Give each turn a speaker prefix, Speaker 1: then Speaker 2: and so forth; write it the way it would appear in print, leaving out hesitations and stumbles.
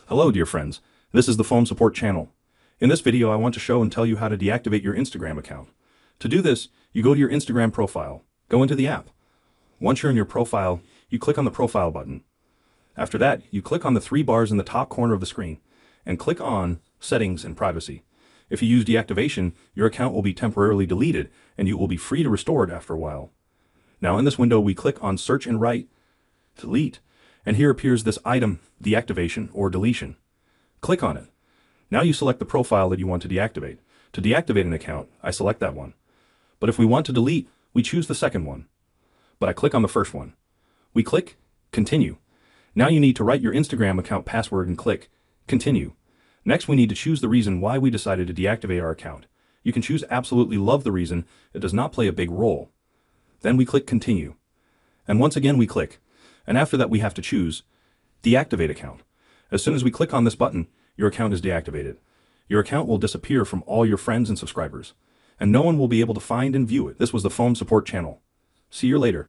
Speaker 1: Hello dear friends, this is the Phone Support channel. In this video I want to show and tell you how to deactivate your Instagram account. To do this, you go to your Instagram profile, go into the app. Once you're in your profile, you click on the profile button. After that, you click on the three bars in the top corner of the screen, and click on Settings and Privacy. If you use deactivation, your account will be temporarily deleted, and you will be free to restore it after a while. Now in this window we click on Search and write Delete, and here appears this item, deactivation or deletion. Click on it. Now you select the profile that you want to deactivate. To deactivate an account, I select that one. But if we want to delete, we choose the second one. But I click on the first one. We click Continue. Now you need to write your Instagram account password and click Continue. Next we need to choose the reason why we decided to deactivate our account. You can choose absolutely love the reason, it does not play a big role. Then we click Continue. And once again we click. And after that we have to choose Deactivate Account. As soon as we click on this button, your account is deactivated. Your account will disappear from all your friends and subscribers, and no one will be able to find and view it. This was the Phone Support channel. See you later.